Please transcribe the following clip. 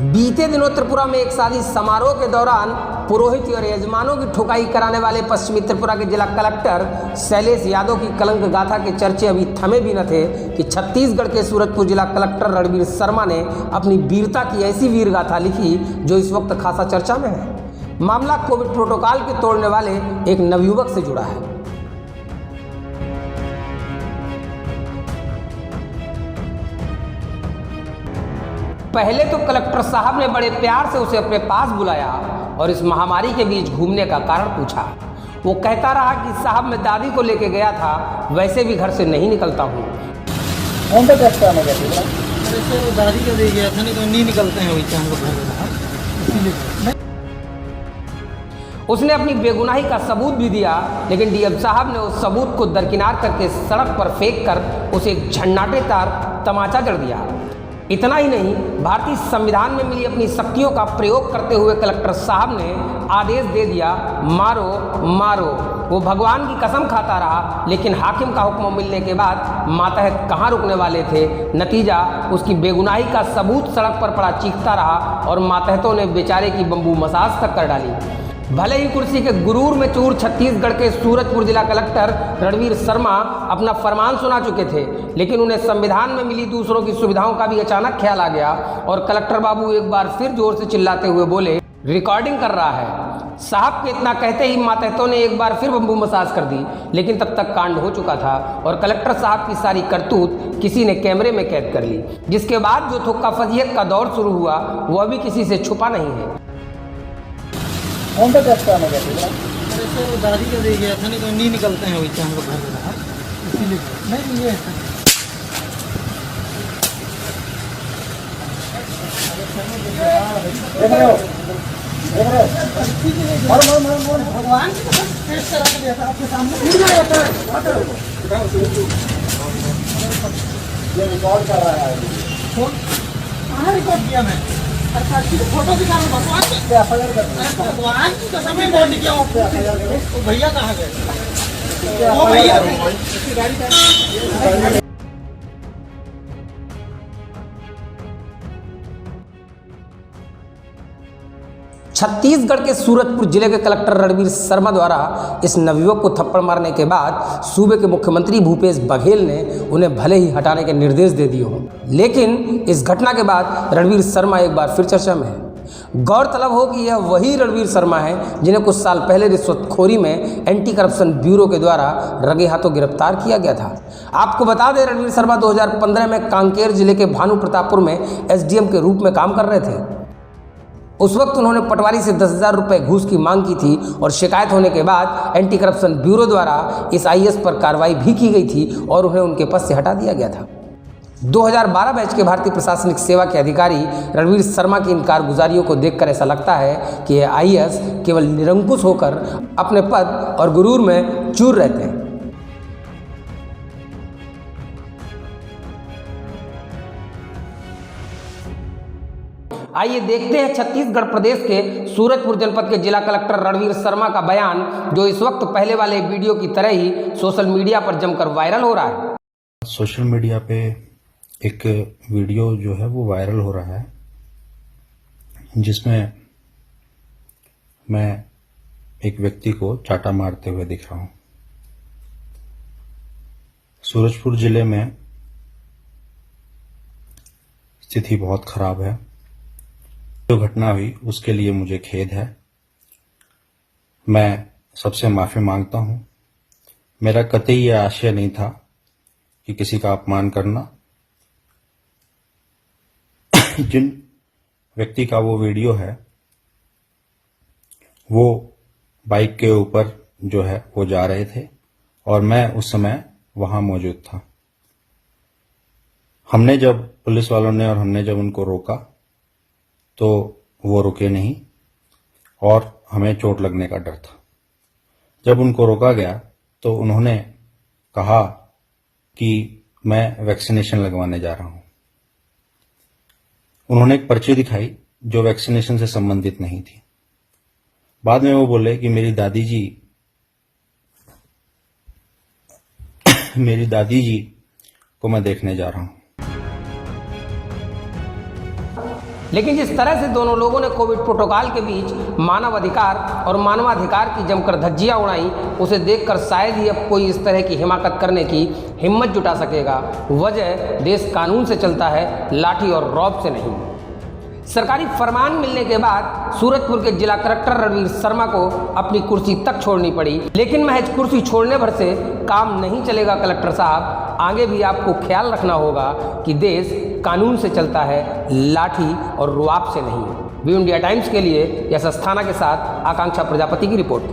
बीते दिनों त्रिपुरा में एक शादी समारोह के दौरान पुरोहित और यजमानों की ठुकाई कराने वाले पश्चिमी त्रिपुरा के जिला कलेक्टर शैलेश यादव की कलंक गाथा के चर्चे अभी थमे भी न थे कि छत्तीसगढ़ के सूरजपुर जिला कलेक्टर रणवीर शर्मा ने अपनी वीरता की ऐसी वीर गाथा लिखी जो इस वक्त खासा चर्चा में है। मामला कोविड प्रोटोकॉल के तोड़ने वाले एक नवयुवक से जुड़ा है। पहले तो कलेक्टर साहब ने बड़े प्यार से उसे अपने पास बुलाया और इस महामारी के बीच घूमने का कारण पूछा। वो कहता रहा कि साहब मैं दादी को लेके गया था, वैसे भी घर से नहीं निकलता हूँ। कौन सा टेस्ट कराना चाहते हैं? तो दादी को दे गया था, नहीं निकलते हैं वही हम लोग इसीलिए। उसने अपनी बेगुनाही का सबूत भी दिया, लेकिन डीएम साहब ने उस सबूत को दरकिनार करके सड़क पर फेंक कर उसे एक झंडाटेदार तमाचा जड़ दिया। इतना ही नहीं, भारतीय संविधान में मिली अपनी शक्तियों का प्रयोग करते हुए कलेक्टर साहब ने आदेश दे दिया, मारो मारो। वो भगवान की कसम खाता रहा, लेकिन हाकिम का हुक्म मिलने के बाद मातहत कहाँ रुकने वाले थे। नतीजा, उसकी बेगुनाही का सबूत सड़क पर पड़ा चीखता रहा और मातहतों ने बेचारे की बम्बू मसाज तक कर डाली। भले ही कुर्सी के गुरूर में चूर छत्तीसगढ़ के सूरजपुर जिला कलेक्टर रणवीर शर्मा अपना फरमान सुना चुके थे, लेकिन उन्हें संविधान में मिली दूसरों की सुविधाओं का भी अचानक ख्याल आ गया और कलेक्टर बाबू एक बार फिर जोर से चिल्लाते हुए बोले, रिकॉर्डिंग कर रहा है। साहब के इतना कहते ही मातहतों ने एक बार फिर बम्बू मसाज कर दी, लेकिन तब तक कांड हो चुका था और कलेक्टर साहब की सारी करतूत किसी ने कैमरे में कैद कर ली। जिसके बाद जो थुक्का फजीहत का दौर शुरू हुआ वह भी किसी से छुपा नहीं है। कौन सा टेस्ट कराना चाहते हैं? तो दादी को दे गया था, नहीं निकलते हैं वही हम लोग इसीलिए। नहीं ये देख रहे हो भगवान टेस्ट करा के दिया था आपके सामने। ये रिकॉर्ड कर रहा है। कहाँ रिकॉर्ड किया मैं? अच्छा, फोटो दिखा रहा हूँ। भगवान की कसम में बोल दिया हूँ। भैया कहाँ गए? वो भैया छत्तीसगढ़ के सूरजपुर जिले के कलेक्टर रणवीर शर्मा द्वारा इस नवयुवक को थप्पड़ मारने के बाद सूबे के मुख्यमंत्री भूपेश बघेल ने उन्हें भले ही हटाने के निर्देश दे दिए हों, लेकिन इस घटना के बाद रणवीर शर्मा एक बार फिर चर्चा में है। गौरतलब हो कि यह वही रणवीर शर्मा है जिन्हें कुछ साल पहले रिश्वतखोरी में एंटी करप्शन ब्यूरो के द्वारा रंगे हाथों गिरफ्तार किया गया था। आपको बता दें, रणवीर शर्मा 2015 में कांकेर जिले के भानु प्रतापपुर में एसडीएम के रूप में काम कर रहे थे। उस वक्त उन्होंने पटवारी से 10,000 रुपये घूस की मांग की थी और शिकायत होने के बाद एंटी करप्शन ब्यूरो द्वारा इस आईएएस पर कार्रवाई भी की गई थी और उन्हें उनके पद से हटा दिया गया था। 2012 बैच के भारतीय प्रशासनिक सेवा के अधिकारी रणवीर शर्मा की इन कारगुजारियों को देखकर ऐसा लगता है कि यह आईएएस केवल निरंकुश होकर अपने पद और गुरूर में चूर रहते हैं। आइए देखते हैं छत्तीसगढ़ प्रदेश के सूरजपुर जनपद के जिला कलेक्टर रणवीर शर्मा का बयान, जो इस वक्त पहले वाले वीडियो की तरह ही सोशल मीडिया पर जमकर वायरल हो रहा है। सोशल मीडिया पे एक वीडियो जो है वो वायरल हो रहा है, जिसमें मैं एक व्यक्ति को चाटा मारते हुए दिख रहा हूं। सूरजपुर जिले में स्थिति बहुत खराब है। जो घटना हुई उसके लिए मुझे खेद है। मैं सबसे माफी मांगता हूं। मेरा कतई यह आशय नहीं था कि किसी का अपमान करना। जिन व्यक्ति का वो वीडियो है वो बाइक के ऊपर जो है वो जा रहे थे और मैं उस समय वहां मौजूद था। हमने जब पुलिस वालों ने और हमने जब उनको रोका तो वो रुके नहीं और हमें चोट लगने का डर था। जब उनको रोका गया तो उन्होंने कहा कि मैं वैक्सीनेशन लगवाने जा रहा हूं। उन्होंने एक पर्ची दिखाई जो वैक्सीनेशन से संबंधित नहीं थी। बाद में वो बोले कि मेरी दादी जी को मैं देखने जा रहा हूं। लेकिन जिस तरह से दोनों लोगों ने कोविड प्रोटोकॉल के बीच मानव अधिकार और मानवाधिकार की जमकर धज्जियां उड़ाई, उसे देखकर शायद ही अब कोई इस तरह की हिमाकत करने की हिम्मत जुटा सकेगा। वजह देश कानून से चलता है, लाठी और रौब से नहीं। सरकारी फरमान मिलने के बाद सूरजपुर के जिला कलेक्टर रणवीर शर्मा को अपनी कुर्सी तक छोड़नी पड़ी, लेकिन महज कुर्सी छोड़ने भर से काम नहीं चलेगा। कलेक्टर साहब, आगे भी आपको ख्याल रखना होगा कि देश कानून से चलता है, लाठी और रुआब से नहीं। व्यू इंडिया टाइम्स के लिए यश अस्थाना के साथ आकांक्षा प्रजापति की रिपोर्ट।